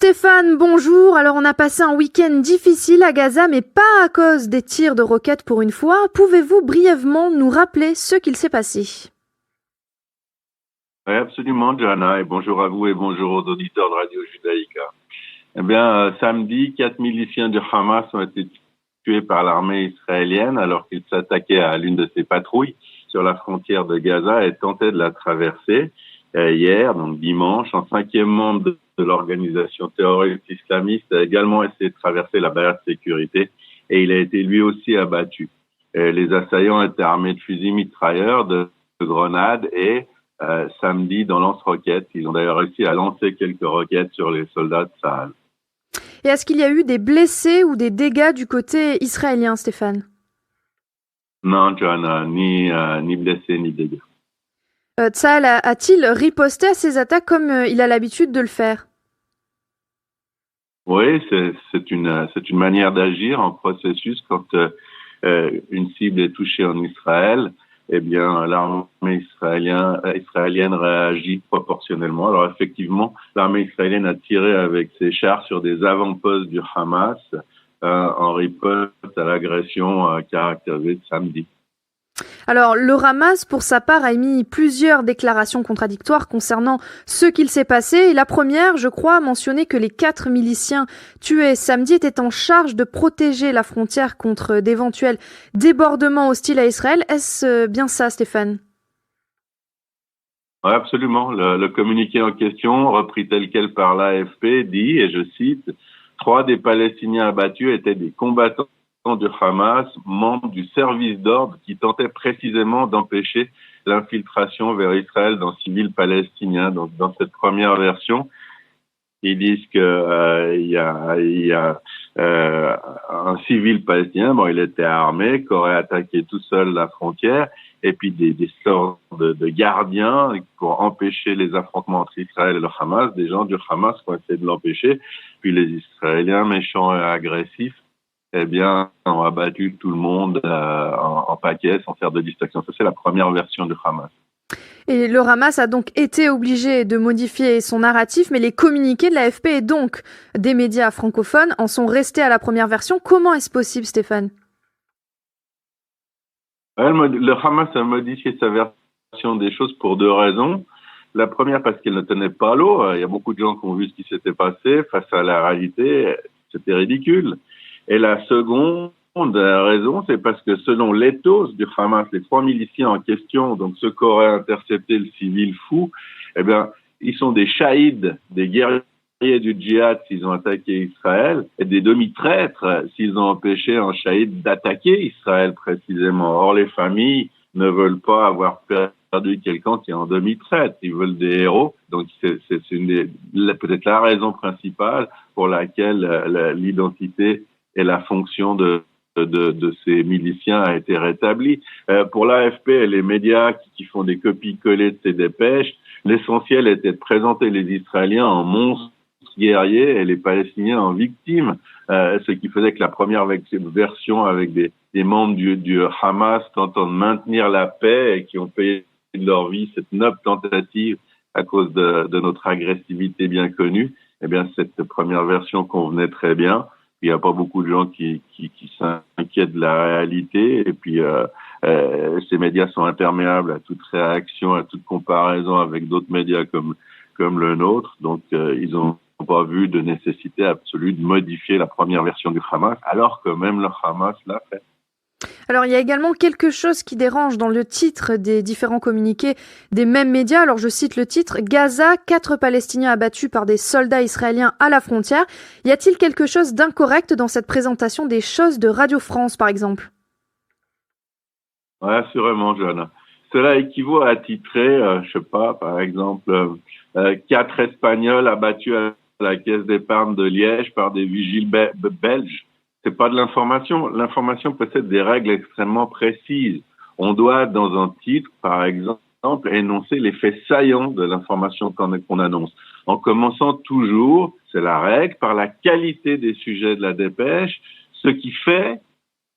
Stéphane, bonjour. Alors on a passé un week-end difficile à Gaza, mais pas à cause des tirs de roquettes pour une fois. Pouvez-vous brièvement nous rappeler ce qu'il s'est passé? Oui, absolument, Johanna, et bonjour à vous et bonjour aux auditeurs de Radio Judaïka. Eh bien, samedi, 4 miliciens du Hamas ont été tués par l'armée israélienne alors qu'ils s'attaquaient à l'une de ses patrouilles sur la frontière de Gaza et tentaient de la traverser. Hier, donc dimanche, un cinquième membre de l'organisation terroriste islamiste a également essayé de traverser la barrière de sécurité et il a été lui aussi abattu. Les assaillants étaient armés de fusils mitrailleurs, de grenades et samedi dans lance-roquettes. Ils ont d'ailleurs réussi à lancer quelques roquettes sur les soldats de Tsahal. Et est-ce qu'il y a eu des blessés ou des dégâts du côté israélien, Stéphane? Non, Johanna, ni blessés ni dégâts. Tsahal a-t-il riposté à ces attaques comme il a l'habitude de le faire? Oui, c'est une manière d'agir en processus quand une cible est touchée en Israël. Eh bien, l'armée israélienne réagit proportionnellement. Alors, effectivement, l'armée israélienne a tiré avec ses chars sur des avant-postes du Hamas en riposte à l'agression caractérisée de samedi. Alors, le Hamas, pour sa part, a émis plusieurs déclarations contradictoires concernant ce qu'il s'est passé. Et la première, je crois, mentionnait que les 4 miliciens tués samedi étaient en charge de protéger la frontière contre d'éventuels débordements hostiles à Israël. Est-ce bien ça, Stéphane? Oui, absolument. Le communiqué en question, repris tel quel par l'AFP, dit, et je cite, 3 des Palestiniens abattus étaient des combattants du Hamas, membres du service d'ordre qui tentait précisément d'empêcher l'infiltration vers Israël d'un civil palestinien. Donc, dans cette première version, ils disent que il y a un civil palestinien, bon, il était armé, qui aurait attaqué tout seul la frontière, et puis des sortes de gardiens pour empêcher les affrontements entre Israël et le Hamas, des gens du Hamas qui ont essayé de l'empêcher, puis les Israéliens méchants et agressifs, eh bien, ont abattu tout le monde en paquet sans faire de distinction. Ça, c'est la première version du Hamas. Et le Hamas a donc été obligé de modifier son narratif, mais les communiqués de l'AFP et donc des médias francophones en sont restés à la première version. Comment est-ce possible, Stéphane? Le Hamas a modifié sa version des choses pour 2 raisons. La première, parce qu'elle ne tenait pas l'eau. Il y a beaucoup de gens qui ont vu ce qui s'était passé. Face à la réalité, c'était ridicule. Et la seconde raison, c'est parce que selon l'éthos du Hamas, les 3 miliciens en question, donc ceux qui auraient intercepté le civil fou, eh bien, ils sont des shahids, des guerriers du djihad s'ils ont attaqué Israël, et des demi-traîtres s'ils ont empêché un shahid d'attaquer Israël précisément. Or, les familles ne veulent pas avoir perdu quelqu'un qui est en demi-traître. Ils veulent des héros. Donc, c'est peut-être la raison principale pour laquelle l'identité et la fonction de ces miliciens a été rétablie. Pour l'AFP et les médias qui font des copies-collées de ces dépêches, l'essentiel était de présenter les Israéliens en monstres guerriers et les Palestiniens en victimes, ce qui faisait que la première version avec des membres du Hamas tentant de maintenir la paix et qui ont payé de leur vie cette noble tentative à cause de notre agressivité bien connue, eh bien cette première version convenait très bien. Il n'y a pas beaucoup de gens qui s'inquiètent de la réalité. Et puis, ces médias sont imperméables à toute réaction, à toute comparaison avec d'autres médias comme le nôtre. Donc, ils n'ont pas vu de nécessité absolue de modifier la première version du Hamas, alors que même le Hamas l'a fait. Alors, il y a également quelque chose qui dérange dans le titre des différents communiqués des mêmes médias. Alors, je cite le titre « Gaza, 4 Palestiniens abattus par des soldats israéliens à la frontière ». Y a-t-il quelque chose d'incorrect dans cette présentation des choses de Radio France, par exemple? Oui, assurément, Johanna. Cela équivaut à titrer, je sais pas, par exemple, 4 Espagnols abattus à la caisse d'épargne de Liège par des vigiles belges. C'est pas de l'information. L'information possède des règles extrêmement précises. On doit, dans un titre, par exemple, énoncer les faits saillants de l'information qu'on annonce. En commençant toujours, c'est la règle, par la qualité des sujets de la dépêche, ce qui fait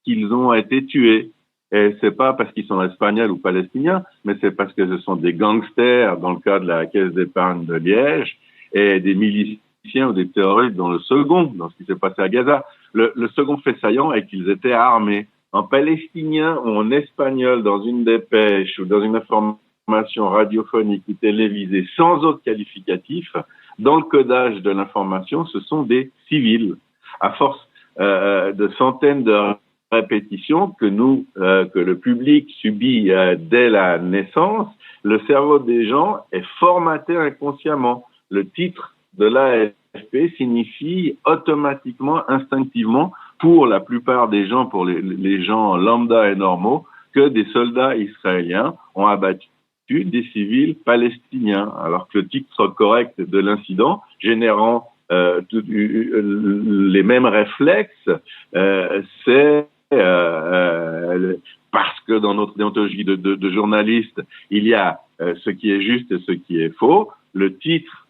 qu'ils ont été tués. Et c'est pas parce qu'ils sont espagnols ou palestiniens, mais c'est parce que ce sont des gangsters, dans le cas de la caisse d'épargne de Liège, et des miliciens miliciens ou des terroristes dans le second, dans ce qui s'est passé à Gaza. Le second fait saillant est qu'ils étaient armés. En palestinien ou en espagnol, dans une dépêche ou dans une information radiophonique ou télévisée sans autre qualificatif, dans le codage de l'information, ce sont des civils. À force de centaines de répétitions que le public subit dès la naissance, le cerveau des gens est formaté inconsciemment. Le titre de l'AFP signifie automatiquement, instinctivement, pour la plupart des gens, pour les gens lambda et normaux, que des soldats israéliens ont abattu des civils palestiniens, alors que le titre correct de l'incident, générant les mêmes réflexes, c'est parce que dans notre déontologie de journaliste, il y a ce qui est juste et ce qui est faux. Le titre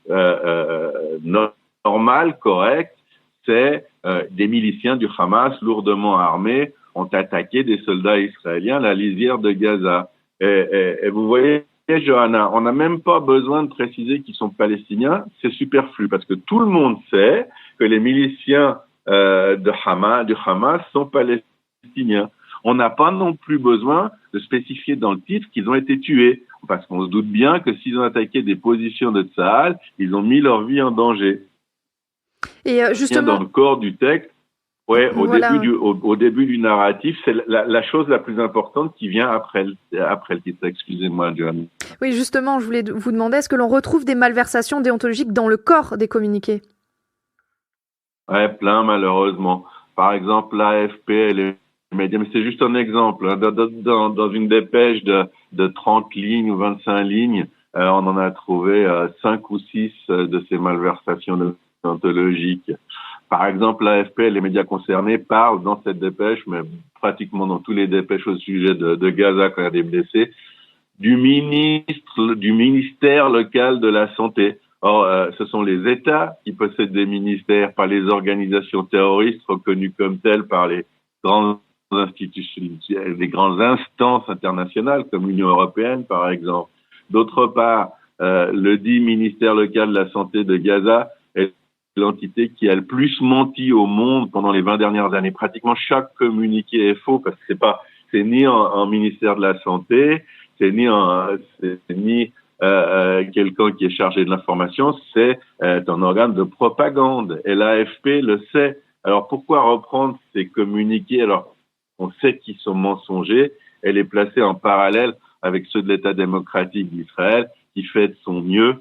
normal, correct, c'est des miliciens du Hamas lourdement armés ont attaqué des soldats israéliens à la lisière de Gaza. Et vous voyez, Johanna, on n'a même pas besoin de préciser qu'ils sont palestiniens, c'est superflu parce que tout le monde sait que les miliciens du Hamas sont palestiniens. On n'a pas non plus besoin de spécifier dans le titre qu'ils ont été tués, parce qu'on se doute bien que s'ils ont attaqué des positions de Tsahal, ils ont mis leur vie en danger. Et justement, dans le corps du texte, ouais, voilà. au début du narratif, c'est la chose la plus importante qui vient après le titre. Excusez-moi, John. Oui, justement, je voulais vous demander, est-ce que l'on retrouve des malversations déontologiques dans le corps des communiqués? Ouais, plein, malheureusement. Par exemple, l'AFP et les médias, mais c'est juste un exemple. Hein. Dans une dépêche de 30 lignes ou 25 lignes, on en a trouvé 5 ou 6 de ces malversations déontologiques. Par exemple, l'AFP et les médias concernés parlent dans cette dépêche, mais pratiquement dans tous les dépêches au sujet de Gaza quand il y a des blessés, du ministère local de la santé. Or, ce sont les États qui possèdent des ministères, pas les organisations terroristes reconnues comme telles par les grandes institutions, les grandes instances internationales comme l'Union européenne, par exemple. D'autre part, le dit ministère local de la santé de Gaza est l'entité qui a le plus menti au monde pendant les 20 dernières années. Pratiquement chaque communiqué est faux parce que c'est ni en ministère de la santé, c'est ni quelqu'un qui est chargé de l'information, c'est un organe de propagande. Et l'AFP le sait. Alors pourquoi reprendre ces communiqués alors qu'on sait qu'ils sont mensongers et les placer en parallèle avec ceux de l'État démocratique d'Israël qui fait de son mieux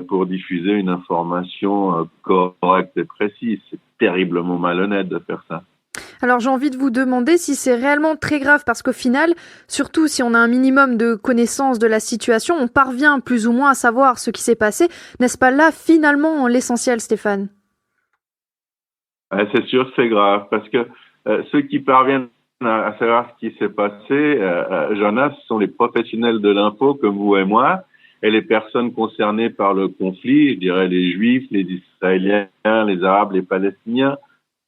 pour diffuser une information correcte et précise? C'est terriblement malhonnête de faire ça. Alors j'ai envie de vous demander si c'est réellement très grave, parce qu'au final, surtout si on a un minimum de connaissance de la situation, on parvient plus ou moins à savoir ce qui s'est passé. N'est-ce pas là finalement l'essentiel, Stéphane? C'est sûr que c'est grave, parce que ceux qui parviennent à savoir ce qui s'est passé, Jonas, ce sont les professionnels de l'info comme vous et moi, et les personnes concernées par le conflit, je dirais les Juifs, les Israéliens, les Arabes, les Palestiniens,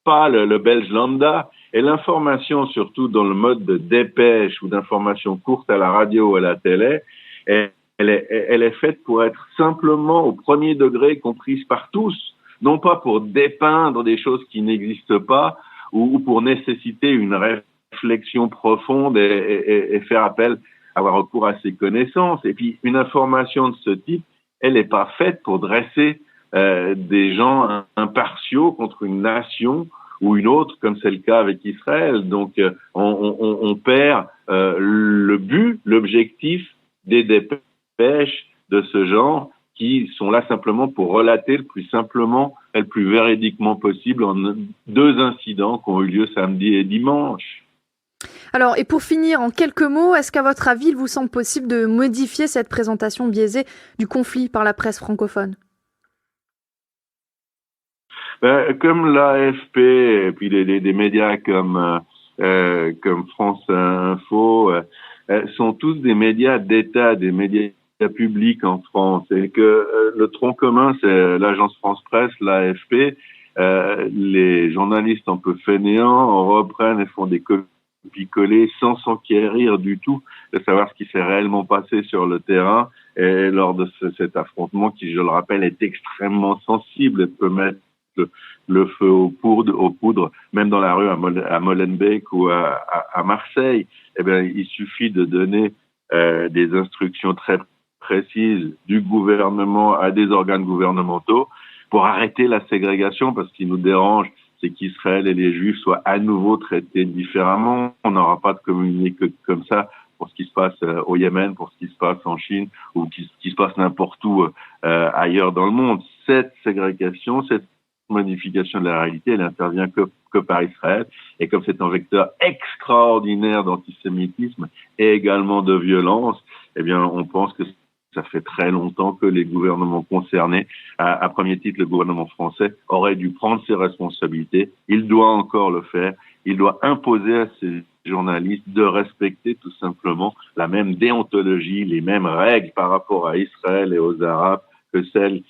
pas le Belge lambda. Et l'information, surtout dans le mode de dépêche ou d'information courte à la radio ou à la télé, elle est faite pour être simplement au premier degré comprise par tous, non pas pour dépeindre des choses qui n'existent pas ou pour nécessiter une réflexion profonde et faire appel, avoir recours à ses connaissances. Et puis, une information de ce type, elle n'est pas faite pour dresser des gens impartiaux contre une nation ou une autre, comme c'est le cas avec Israël. Donc, on perd le but, l'objectif des dépêches de ce genre qui sont là simplement pour relater le plus simplement et le plus véridiquement possible en 2 incidents qui ont eu lieu samedi et dimanche. Alors, et pour finir, en quelques mots, est-ce qu'à votre avis, il vous semble possible de modifier cette présentation biaisée du conflit par la presse francophone? Comme l'AFP et puis des médias comme France Info sont tous des médias d'État, des médias publics en France, et que le tronc commun, c'est l'agence France Presse, l'AFP. Les journalistes un peu fainéants reprennent et font des copier-coller sans s'enquérir du tout de savoir ce qui s'est réellement passé sur le terrain et lors de cet affrontement qui, je le rappelle, est extrêmement sensible et peut mettre le feu aux poudres, même dans la rue à Molenbeek ou à Marseille. Eh bien, il suffit de donner des instructions très précises du gouvernement à des organes gouvernementaux pour arrêter la ségrégation, parce qu'il nous dérange, c'est qu'Israël et les Juifs soient à nouveau traités différemment. On n'aura pas de communiqué comme ça pour ce qui se passe au Yémen, pour ce qui se passe en Chine ou ce qui se passe n'importe où ailleurs dans le monde. Cette ségrégation, cette modification de la réalité, elle intervient que par Israël. Et comme c'est un vecteur extraordinaire d'antisémitisme et également de violence, eh bien, on pense que ça fait très longtemps que les gouvernements concernés, à premier titre le gouvernement français, aurait dû prendre ses responsabilités. Il doit encore le faire. Il doit imposer à ses journalistes de respecter tout simplement la même déontologie, les mêmes règles par rapport à Israël et aux Arabes que celles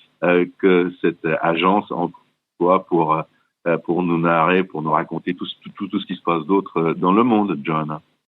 que cette agence emploie pour nous narrer, pour nous raconter tout ce qui se passe d'autre dans le monde, John.